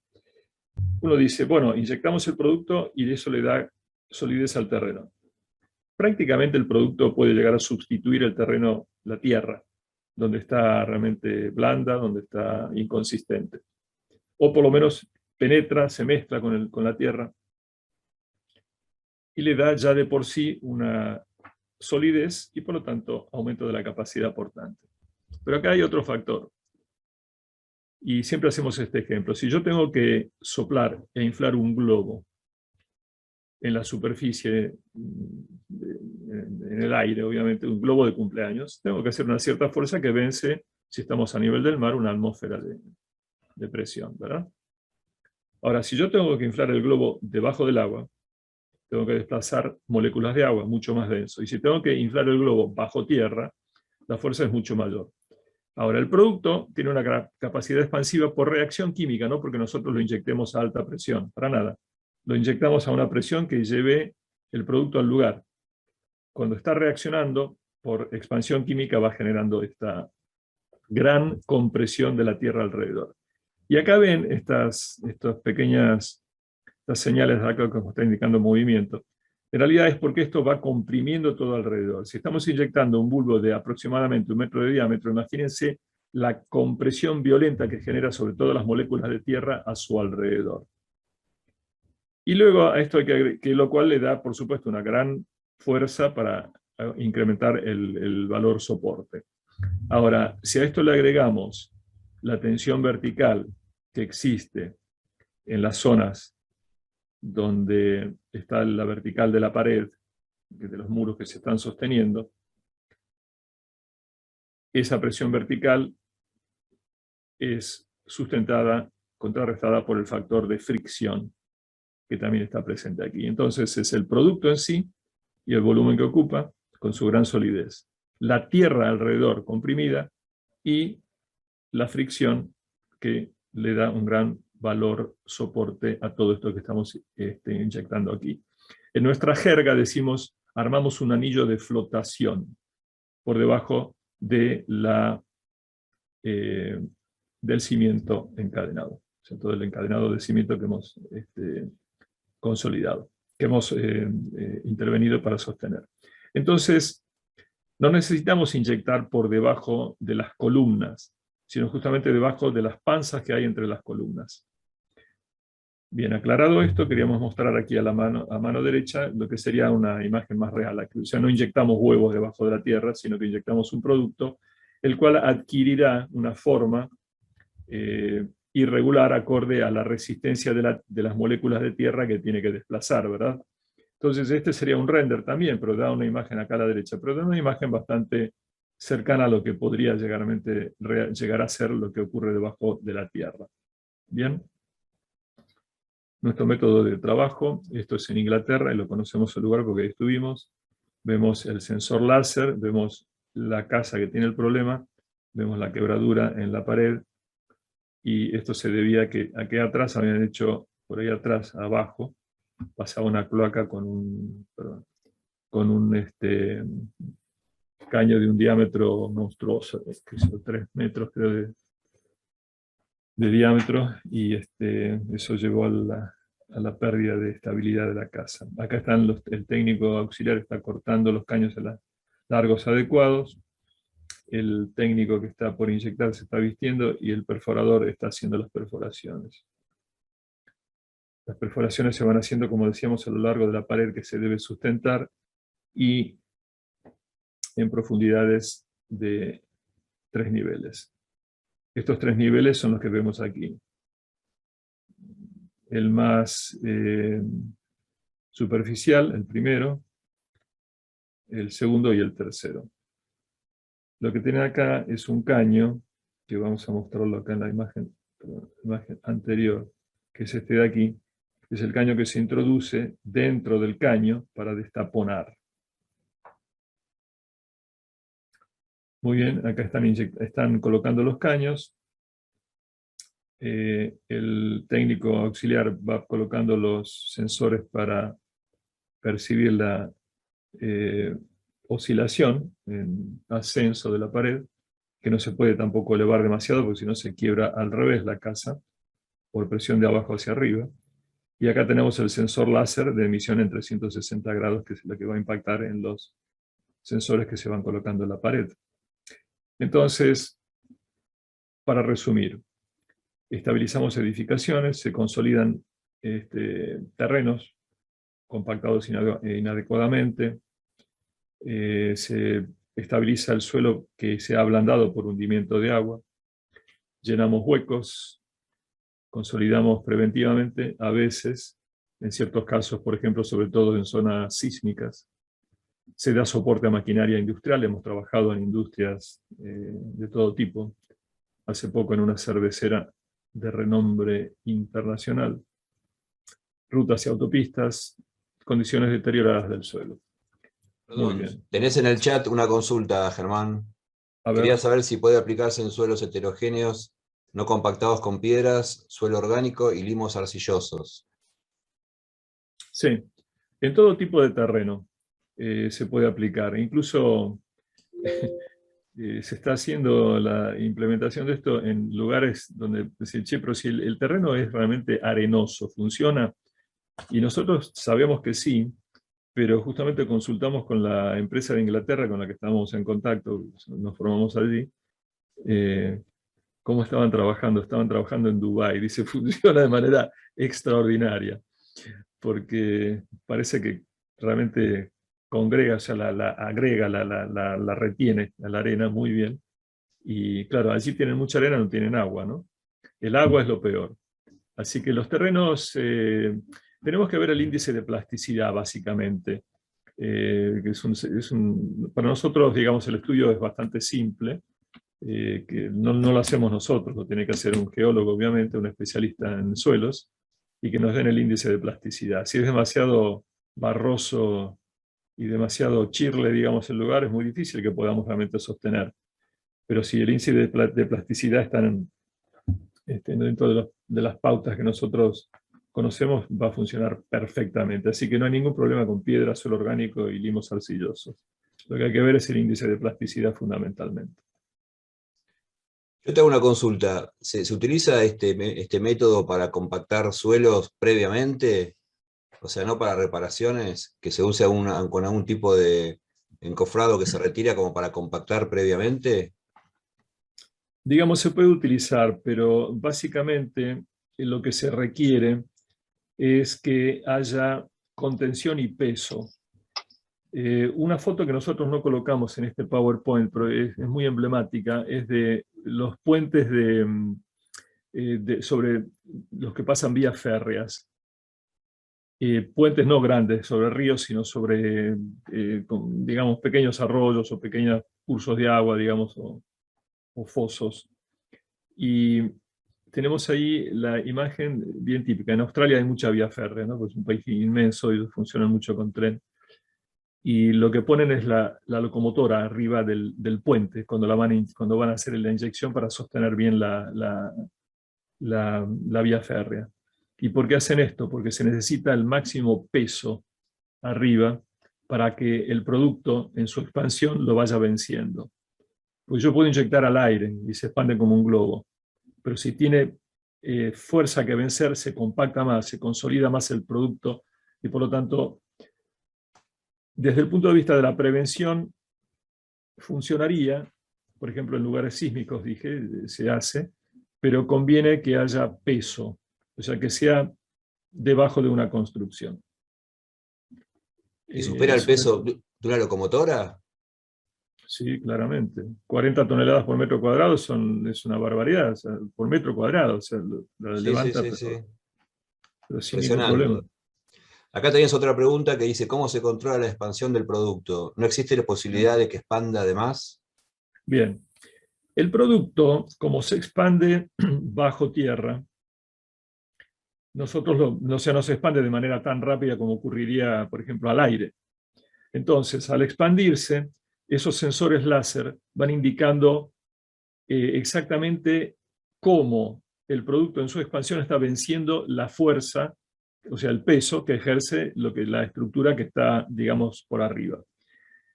Uno dice, bueno, inyectamos el producto y eso le da solidez al terreno. Prácticamente el producto puede llegar a sustituir el terreno, la tierra, donde está realmente blanda, donde está inconsistente. O por lo menos penetra, se mezcla con la tierra y le da ya de por sí una solidez y por lo tanto aumento de la capacidad portante. Pero acá hay otro factor. Y siempre hacemos este ejemplo. Si yo tengo que soplar e inflar un globo en la superficie, en el aire, obviamente, un globo de cumpleaños, tengo que hacer una cierta fuerza que vence, si estamos a nivel del mar, una atmósfera de presión, ¿verdad? Ahora, si yo tengo que inflar el globo debajo del agua, tengo que desplazar moléculas de agua, mucho más denso. Y si tengo que inflar el globo bajo tierra, la fuerza es mucho mayor. Ahora, el producto tiene una capacidad expansiva por reacción química, no porque nosotros lo inyectemos a alta presión, para nada. Lo inyectamos a una presión que lleve el producto al lugar. Cuando está reaccionando, por expansión química va generando esta gran compresión de la Tierra alrededor. Y acá ven estas pequeñas señales de acá que nos está indicando movimiento. En realidad es porque esto va comprimiendo todo alrededor. Si estamos inyectando un bulbo de aproximadamente 1 metro de diámetro, imagínense la compresión violenta que genera sobre todo las moléculas de tierra a su alrededor. Y luego a esto hay que lo cual le da, por supuesto, una gran fuerza para incrementar el valor soporte. Ahora, si a esto le agregamos la tensión vertical que existe en las zonas donde está la vertical de la pared, de los muros que se están sosteniendo, esa presión vertical es sustentada, contrarrestada por el factor de fricción, que también está presente aquí. Entonces es el producto en sí y el volumen que ocupa con su gran solidez. La tierra alrededor comprimida y la fricción que le da un gran valor soporte a todo esto que estamos inyectando aquí. En nuestra jerga decimos, armamos un anillo de flotación por debajo de del cimiento encadenado. O sea, todo el encadenado de cimiento que hemos consolidado, que hemos intervenido para sostener. Entonces, no necesitamos inyectar por debajo de las columnas, sino justamente debajo de las panzas que hay entre las columnas. Bien, aclarado esto, queríamos mostrar aquí a mano derecha lo que sería una imagen más real. O sea, no inyectamos huevos debajo de la tierra, sino que inyectamos un producto, el cual adquirirá una forma irregular acorde a la resistencia de las moléculas de tierra que tiene que desplazar, ¿verdad? Entonces este sería un render también, pero da una imagen acá a la derecha, pero da una imagen bastante cercana a lo que podría llegar a ser lo que ocurre debajo de la tierra. Bien. Nuestro método de trabajo, esto es en Inglaterra y lo conocemos el lugar porque ahí estuvimos. Vemos el sensor láser, vemos la casa que tiene el problema, vemos la quebradura en la pared, y esto se debía a que aquí atrás habían hecho, por ahí atrás, abajo, pasaba una cloaca con un caño de un diámetro monstruoso, 3 metros creo de diámetro, y eso llevó a la pérdida de estabilidad de la casa. Acá están el técnico auxiliar está cortando los caños a largos adecuados, el técnico que está por inyectar se está vistiendo y el perforador está haciendo las perforaciones. Las perforaciones se van haciendo, como decíamos, a lo largo de la pared que se debe sustentar y en profundidades de 3 niveles. Estos 3 niveles son los que vemos aquí. El más superficial, el primero, el segundo y el tercero. Lo que tiene acá es un caño, que vamos a mostrarlo acá en la imagen anterior, que es este de aquí. Es el caño que se introduce dentro del caño para destaponar. Muy bien, acá están colocando los caños. El técnico auxiliar va colocando los sensores para percibir la oscilación en ascenso de la pared, que no se puede tampoco elevar demasiado porque si no se quiebra al revés la casa por presión de abajo hacia arriba. Y acá tenemos el sensor láser de emisión en 360 grados, que es lo que va a impactar en los sensores que se van colocando en la pared. Entonces, para resumir, estabilizamos edificaciones, se consolidan terrenos compactados inadecuadamente, se estabiliza el suelo que se ha ablandado por hundimiento de agua, llenamos huecos, consolidamos preventivamente, a veces, en ciertos casos, por ejemplo, sobre todo en zonas sísmicas, se da soporte a maquinaria industrial, hemos trabajado en industrias de todo tipo, hace poco en una cervecera de renombre internacional, rutas y autopistas, condiciones deterioradas del suelo. Perdón, Muy bien. tenés en el chat una consulta, Germán. Quería saber si puede aplicarse en suelos heterogéneos, no compactados con piedras, suelo orgánico y limos arcillosos. Sí, en todo tipo de terreno se puede aplicar. Incluso se está haciendo la implementación de esto en lugares donde decir, che, pero si el terreno es realmente arenoso, ¿funciona? Y nosotros sabemos que sí, pero justamente consultamos con la empresa de Inglaterra con la que estábamos en contacto, nos formamos allí, cómo estaban trabajando en Dubái. Dice, funciona de manera extraordinaria, porque parece que realmente congrega, o sea, agrega, la retiene a la arena muy bien. Y claro, allí tienen mucha arena, no tienen agua, ¿no? El agua es lo peor. Así que los terrenos, tenemos que ver el índice de plasticidad, básicamente. Que para nosotros, digamos, el estudio es bastante simple, que no lo hacemos nosotros, lo tiene que hacer un geólogo, obviamente, un especialista en suelos, y que nos den el índice de plasticidad. Si es demasiado barroso y demasiado chirle, digamos, el lugar, es muy difícil que podamos realmente sostener. Pero si el índice de plasticidad está dentro de las pautas que nosotros conocemos, va a funcionar perfectamente. Así que no hay ningún problema con piedra, suelo orgánico y limos arcillosos. Lo que hay que ver es el índice de plasticidad fundamentalmente. Yo te hago una consulta. ¿Se utiliza este método para compactar suelos previamente? O sea, no para reparaciones, que se use con algún tipo de encofrado que se retira como para compactar previamente. Digamos, se puede utilizar, pero básicamente lo que se requiere es que haya contención y peso. Una foto que nosotros no colocamos en este PowerPoint, pero es muy emblemática, es de los puentes sobre los que pasan vías férreas. Puentes no grandes sobre ríos, sino sobre, digamos, pequeños arroyos o pequeños cursos de agua, digamos, o fosos. Y tenemos ahí la imagen bien típica. En Australia hay mucha vía férrea, ¿no? Porque es un país inmenso y funcionan mucho con tren. Y lo que ponen es la locomotora arriba del puente cuando van a hacer la inyección para sostener bien la vía férrea. ¿Y por qué hacen esto? Porque se necesita el máximo peso arriba para que el producto en su expansión lo vaya venciendo. Pues yo puedo inyectar al aire y se expande como un globo, pero si tiene fuerza que vencer, se compacta más, se consolida más el producto y por lo tanto, desde el punto de vista de la prevención, funcionaría, por ejemplo, en lugares sísmicos, dije, se hace, pero conviene que haya peso, o sea, que sea debajo de una construcción. ¿Y supera el peso de una locomotora? Sí, claramente. 40 toneladas por metro cuadrado es una barbaridad, o sea, por metro cuadrado, o sea, lo Sí, sí, levanta, sí, sí. pero sin ningún problema. Impresionante. Acá tenés otra pregunta que dice, ¿cómo se controla la expansión del producto? ¿No existe la posibilidad de que expanda además? Bien. El producto, como se expande bajo tierra, no se expande de manera tan rápida como ocurriría, por ejemplo, al aire. Entonces, al expandirse, esos sensores láser van indicando exactamente cómo el producto en su expansión está venciendo la fuerza, o sea, el peso que ejerce la estructura que está, digamos, por arriba.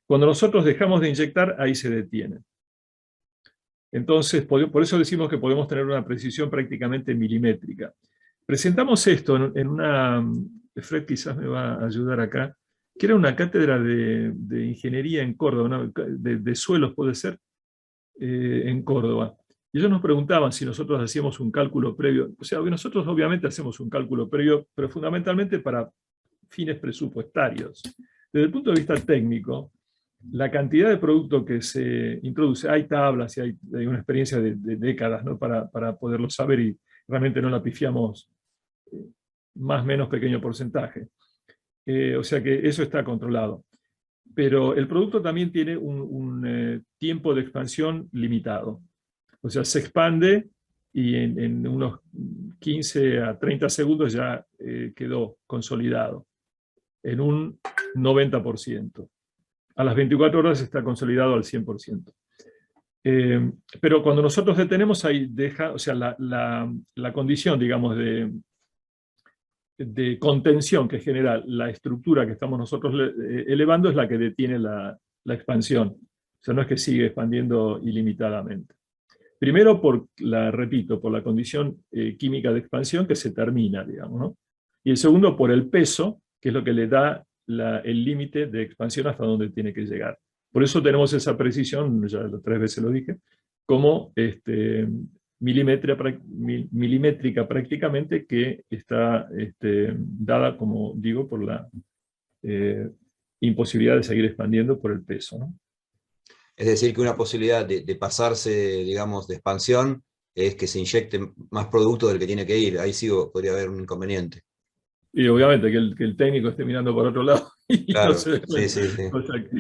Cuando nosotros dejamos de inyectar, ahí se detiene. Entonces, por eso decimos que podemos tener una precisión prácticamente milimétrica. Presentamos esto en una, Fred quizás me va a ayudar acá, que era una cátedra de ingeniería en Córdoba, de suelos puede ser, en Córdoba. Y ellos nos preguntaban si nosotros hacíamos un cálculo previo. O sea, nosotros obviamente hacemos un cálculo previo, pero fundamentalmente para fines presupuestarios. Desde el punto de vista técnico, la cantidad de producto que se introduce, hay tablas y hay una experiencia de décadas, ¿no? para poderlo saber, y realmente no la pifiamos más o menos pequeño porcentaje. O sea que eso está controlado. Pero el producto también tiene un tiempo de expansión limitado. O sea, se expande y en unos 15 a 30 segundos ya quedó consolidado en un 90%. A las 24 horas está consolidado al 100%. Pero cuando nosotros detenemos, ahí deja, o sea, la condición, digamos, de contención que genera la estructura que estamos nosotros elevando es la que detiene la expansión. O sea, no es que sigue expandiendo ilimitadamente. Primero, repito, por la condición química de expansión que se termina, digamos, ¿no? Y el segundo, por el peso, que es lo que le da el límite de expansión hasta donde tiene que llegar. Por eso tenemos esa precisión, ya 3 veces lo dije, como milimétrica prácticamente, que está dada, como digo, por la imposibilidad de seguir expandiendo por el peso, ¿no? Es decir, que una posibilidad de pasarse, digamos, de expansión es que se inyecte más producto del que tiene que ir. Ahí sí podría haber un inconveniente. Y obviamente que el técnico esté mirando por otro lado y no Claro, se dé sí, cuenta, sí,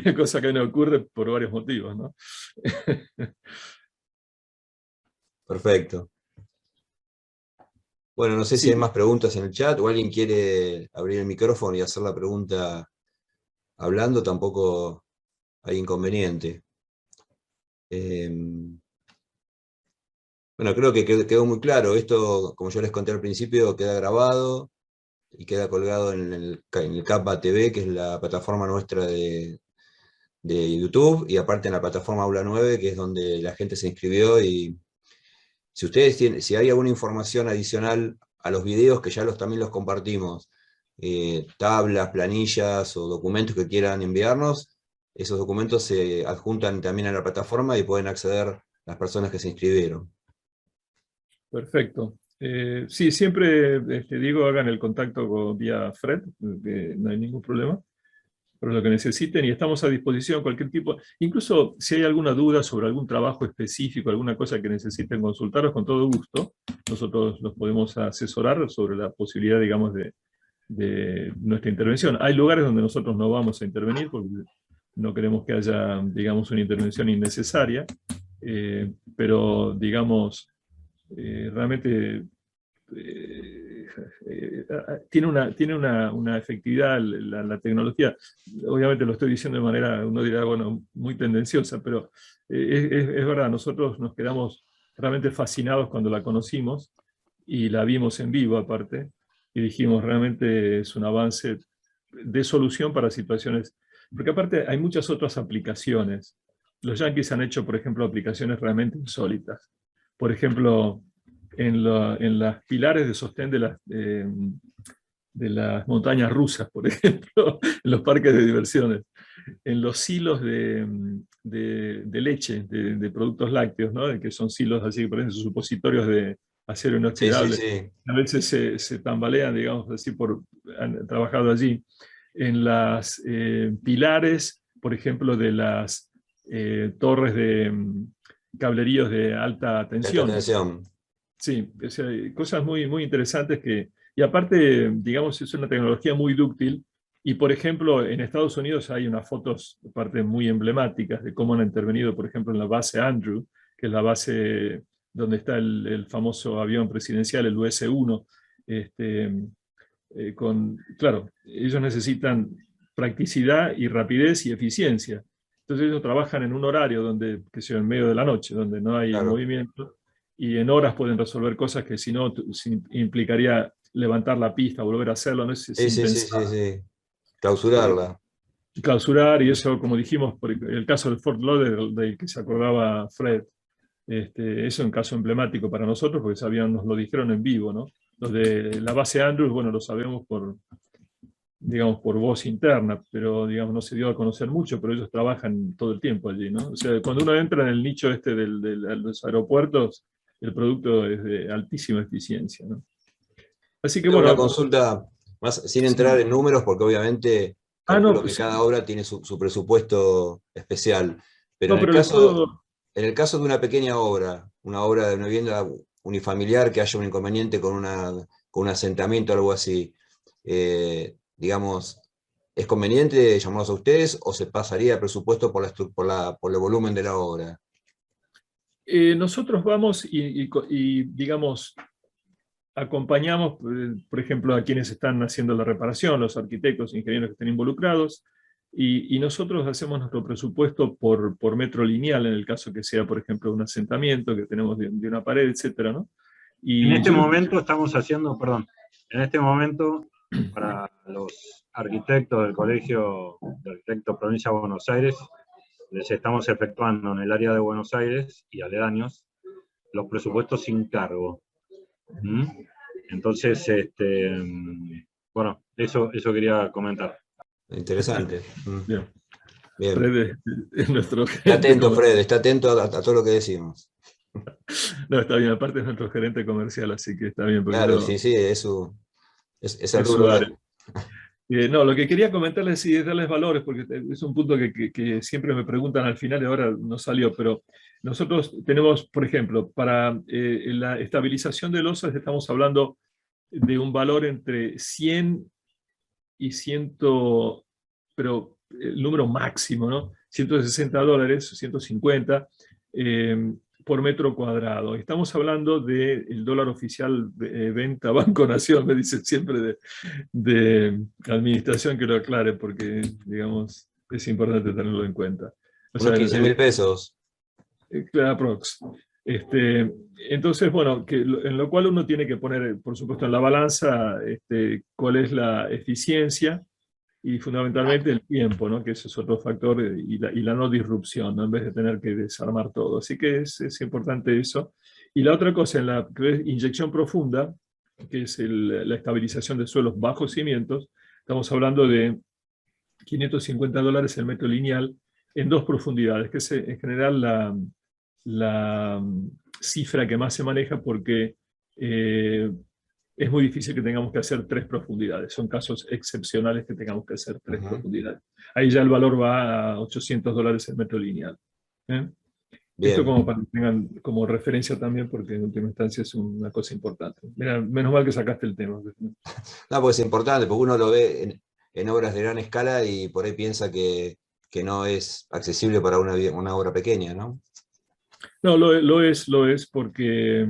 sí. cosa que no ocurre por varios motivos, ¿no? Perfecto. Bueno, no sé si hay Sí, más preguntas en el chat o alguien quiere abrir el micrófono y hacer la pregunta hablando, tampoco hay inconveniente. Bueno, creo que quedó muy claro. Esto, como yo les conté al principio, queda grabado y queda colgado en el Capa TV, que es la plataforma nuestra de YouTube, y aparte en la plataforma Aula 9, que es donde la gente se inscribió. Y si ustedes si hay alguna información adicional a los videos, que ya también los compartimos, tablas, planillas o documentos que quieran enviarnos, esos documentos se adjuntan también a la plataforma y pueden acceder las personas que se inscribieron. perfecto. Sí, siempre digo, hagan el contacto vía Fred, que no hay ningún problema, por lo que necesiten, y estamos a disposición cualquier tipo, incluso si hay alguna duda sobre algún trabajo específico, alguna cosa que necesiten consultaros, con todo gusto, nosotros los podemos asesorar sobre la posibilidad, digamos, de nuestra intervención. Hay lugares donde nosotros no vamos a intervenir porque no queremos que haya, digamos, una intervención innecesaria, pero, digamos, realmente tiene una efectividad la tecnología. Obviamente lo estoy diciendo de manera, uno dirá, bueno, muy tendenciosa, pero es verdad, nosotros nos quedamos realmente fascinados cuando la conocimos y la vimos en vivo aparte, y dijimos, realmente es un avance de solución para situaciones, porque aparte hay muchas otras aplicaciones. Los yanquis han hecho, por ejemplo, aplicaciones realmente insólitas. Por ejemplo, en las pilares de sostén de las montañas rusas, por ejemplo, en los parques de diversiones, en los silos de leche, de productos lácteos, ¿no? Que son silos así, por ejemplo, supositorios de acero Sí, sí, inoxidable. sí. A veces se tambalean, digamos así, han trabajado allí. En las pilares, por ejemplo, de las torres de cableríos de alta tensión. Alta tensión. Sí, o sea, cosas muy, muy interesantes que... Y aparte, digamos, es una tecnología muy dúctil. Y, por ejemplo, en Estados Unidos hay unas fotos, aparte, muy emblemáticas de cómo han intervenido, por ejemplo, en la base Andrew, que es la base donde está el famoso avión presidencial, el US-1. Claro, ellos necesitan practicidad y rapidez y eficiencia. Entonces ellos trabajan en un horario donde, que sea en medio de la noche, donde no hay Claro. movimiento, y en horas pueden resolver cosas que si no implicaría levantar la pista, volver a hacerlo, no es Sí, sin sí, sí, sí, pensar. sí. Clausurarla. Clausurar, y eso, como dijimos, por el caso del Fort Lauderdale, del que se acordaba Fred, eso es un caso emblemático para nosotros, porque nos lo dijeron en vivo, ¿no? Los de la base Andrews, bueno, lo sabemos digamos, por voz interna, pero digamos, no se dio a conocer mucho, pero ellos trabajan todo el tiempo allí, ¿no? O sea, cuando uno entra en el nicho de los aeropuertos, el producto es de altísima eficiencia, ¿no? Así que Tengo una bueno, consulta, más sin entrar sí. en números, porque obviamente No, calculo que pues sí. cada obra tiene su presupuesto especial. Pero No, pero les puedo... en el caso de una pequeña obra, una obra de una vivienda unifamiliar, que haya un inconveniente con con un asentamiento o algo así, digamos, ¿es conveniente llamarlos a ustedes o se pasaría el presupuesto por el volumen de la obra? Nosotros vamos y, digamos, acompañamos, por ejemplo, a quienes están haciendo la reparación, los arquitectos, ingenieros que estén involucrados, y nosotros hacemos nuestro presupuesto por metro lineal, en el caso que sea, por ejemplo, un asentamiento que tenemos de una pared, etcétera, ¿no? En Y este yo les- momento estamos haciendo, perdón, en este momento para los arquitectos del Colegio de Arquitectos Provincia de Buenos Aires, les estamos efectuando en el área de Buenos Aires y aledaños los presupuestos sin cargo. ¿Mm? Entonces, bueno, eso quería comentar. Interesante. Bien, Bien. Fred es nuestro Está gerente atento, comercial. Fred, está atento a todo lo que decimos. No, está bien, aparte es nuestro gerente comercial, así que está bien, porque Claro, sí, sí, es el es su rubro de área. él. No, lo que quería comentarles sí, es darles valores, porque es un punto que siempre me preguntan al final y ahora no salió, pero nosotros tenemos, por ejemplo, para la estabilización de losas estamos hablando de un valor entre 100 y 100, pero el número máximo, ¿no? $160, 150 por metro cuadrado. Estamos hablando del dólar oficial de venta Banco Nación, me dicen siempre de administración, que lo aclare, porque, digamos, es importante tenerlo en cuenta. O Unos sea, 15.000 pesos. aprox. Entonces, bueno, en lo cual uno tiene que poner, por supuesto, en la balanza cuál es la eficiencia y fundamentalmente el tiempo, ¿no? Que ese es otro factor, y la no disrupción, ¿no? En vez de tener que desarmar todo. Así que es importante eso. Y la otra cosa, en la que es inyección profunda, que es la estabilización de suelos bajo cimientos, estamos hablando de $550 el metro lineal en 2 profundidades, que es en general la cifra que más se maneja porque es muy difícil que tengamos que hacer 3 profundidades. Son casos excepcionales que tengamos que hacer 3 Ujú. profundidades. Ahí ya el valor va a $800 el metro lineal. Esto Bien. como para que tengan como referencia también, porque en última instancia es una cosa importante. Mira, menos mal que sacaste el tema. No, pues es importante, porque uno lo ve en obras de gran escala y por ahí piensa que no es accesible para una obra pequeña, ¿no? No, lo es porque...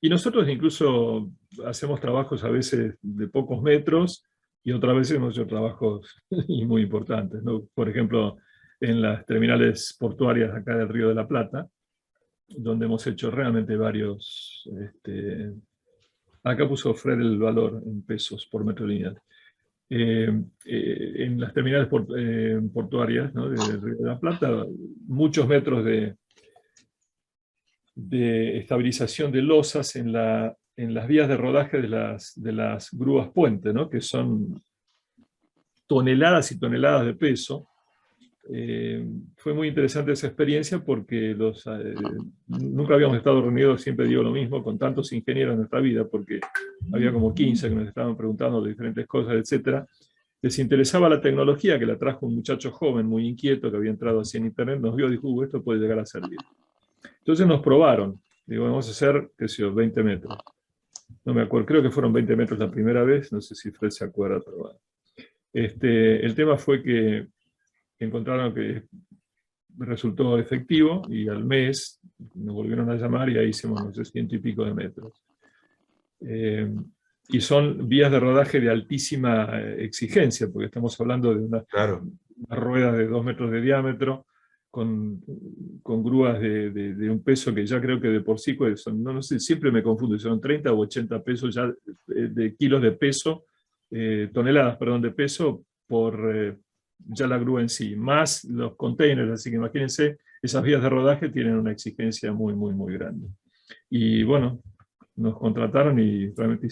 Y nosotros incluso hacemos trabajos a veces de pocos metros y otras veces hemos hecho trabajos muy importantes, ¿no? Por ejemplo, en las terminales portuarias acá del Río de la Plata, donde hemos hecho realmente varios... acá puso Fred el valor en pesos por metro lineal. En las terminales portuarias, ¿no? Del Río de la Plata, muchos metros de estabilización de losas en las vías de rodaje de las grúas puente, ¿no? Que son toneladas y toneladas de peso. Fue muy interesante esa experiencia porque nunca habíamos estado reunidos, siempre digo lo mismo, con tantos ingenieros en nuestra vida, porque había como 15 que nos estaban preguntando de diferentes cosas, etc. les interesaba la tecnología, que la trajo un muchacho joven, muy inquieto, que había entrado así en internet, nos vio y dijo, esto puede llegar a servir. Entonces nos probaron, digo, vamos a hacer, qué sé yo, 20 metros. No me acuerdo, creo que fueron 20 metros la primera vez, no sé si Fred se acuerda, pero bueno. El tema fue que encontraron que resultó efectivo y al mes nos volvieron a llamar y ahí hicimos, no sé, 100 y pico de metros. Y son vías de rodaje de altísima exigencia, porque estamos hablando de una rueda de 2 metros de diámetro, con grúas de un peso que ya creo que de por sí son, no sé, siempre me confundo, son 30 o 80 pesos ya de kilos de peso, toneladas, perdón, de peso por ya la grúa en sí, más los containers, así que imagínense, esas vías de rodaje tienen una exigencia muy, muy, muy grande. Y bueno, nos contrataron y realmente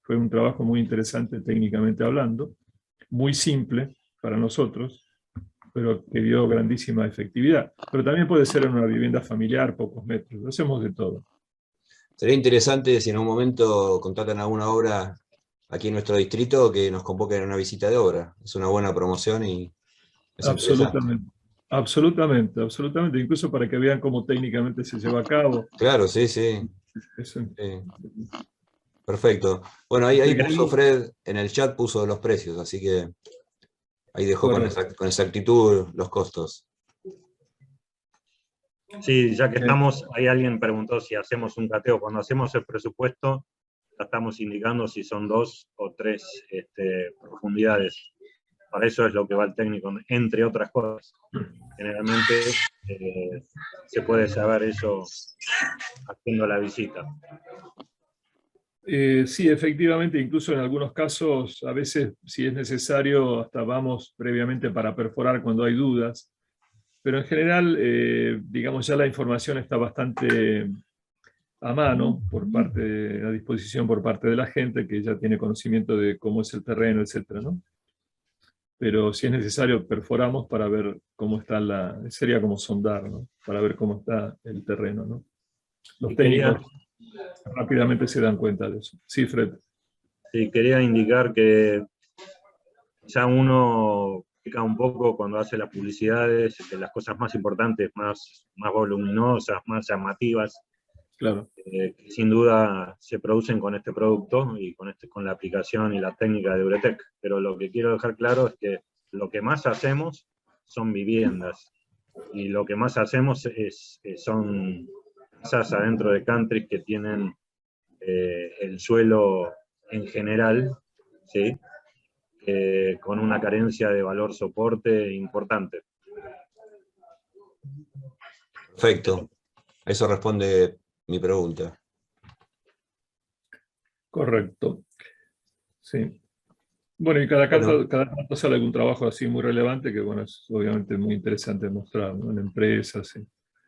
fue un trabajo muy interesante técnicamente hablando, muy simple para nosotros, pero que dio grandísima efectividad. Pero también puede ser en una vivienda familiar, pocos metros, lo hacemos de todo. Sería interesante si en un momento contratan alguna obra aquí en nuestro distrito que nos convoquen a una visita de obra. Es una buena promoción y es absolutamente. Absolutamente, absolutamente, incluso para que vean cómo técnicamente se lleva a cabo. Claro, sí, sí. Eso. Sí. Perfecto. Bueno, ahí puso Fred, en el chat puso los precios, así que ahí dejó con exactitud los costos. Sí, ya que estamos, ahí alguien preguntó si hacemos un cateo. Cuando hacemos el presupuesto, ya estamos indicando si son 2 o 3 profundidades. Para eso es lo que va el técnico, entre otras cosas. Generalmente se puede saber eso haciendo la visita. Sí, efectivamente, incluso en algunos casos, a veces, si es necesario, hasta vamos previamente para perforar cuando hay dudas. Pero en general, digamos, ya la información está bastante a mano, a disposición por parte de la gente, que ya tiene conocimiento de cómo es el terreno, etc., ¿no? Pero si es necesario, perforamos para ver cómo está sería como sondar, ¿no? Para ver cómo está el terreno, ¿no? Los técnicos rápidamente se dan cuenta de eso. Sí, Fred. Sí, quería indicar que ya uno pica un poco cuando hace las publicidades, de las cosas más importantes, más voluminosas, más llamativas, claro. Que sin duda se producen con este producto y con la aplicación y la técnica de Euretec. Pero lo que quiero dejar claro es que lo que más hacemos son viviendas, y lo que más hacemos son casas adentro de countries que tienen el suelo en general, ¿sí? Con una carencia de valor soporte importante. Perfecto. Eso responde mi pregunta. Correcto. Sí. Bueno, y cada tanto sale algún trabajo así muy relevante que, bueno, es obviamente muy interesante mostrar, ¿no? En empresas. Sí.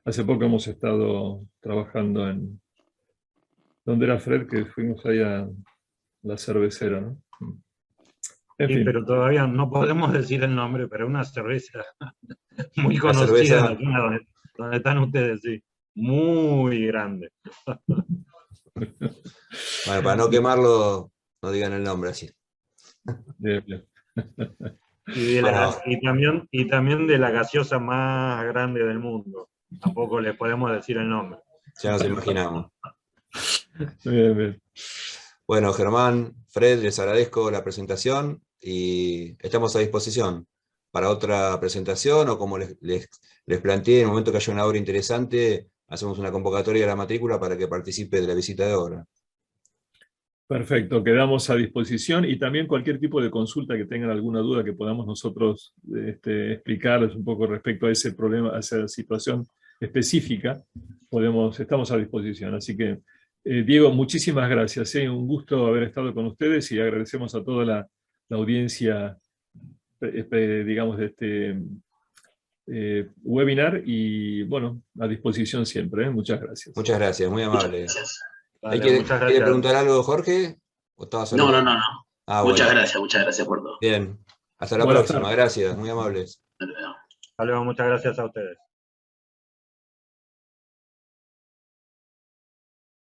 Hace poco hemos estado trabajando en... ¿Dónde era Fred? Que fuimos ahí a la cervecera, ¿no? En sí, fin. pero todavía no podemos decir el nombre, pero una cerveza muy conocida aquí donde están ustedes, sí. Muy grande. Bueno, para no quemarlo, no digan el nombre así. Bien, bien. Y también de la gaseosa más grande del mundo. Tampoco les podemos decir el nombre. Ya nos imaginamos. Bien, bien. Bueno, Germán, Fred, les agradezco la presentación y estamos a disposición para otra presentación, o como les planteé, en el momento que haya una obra interesante, hacemos una convocatoria de la matrícula para que participe de la visita de obra. Perfecto, quedamos a disposición, y también cualquier tipo de consulta que tengan, alguna duda que podamos nosotros explicarles un poco respecto a ese problema, a esa situación específica, estamos a disposición. Así que, Diego, muchísimas gracias. Un gusto haber estado con ustedes, y agradecemos a toda la audiencia, digamos, de este webinar, y bueno, a disposición siempre. Muchas gracias. Muchas gracias, muy amable. Vale, ¿Quiere preguntar algo, Jorge? ¿O estaba solo? No. Muchas bueno. gracias por todo. Bien, hasta la Buenas próxima, tardes. gracias, muy amables. Hasta luego, muchas gracias a ustedes.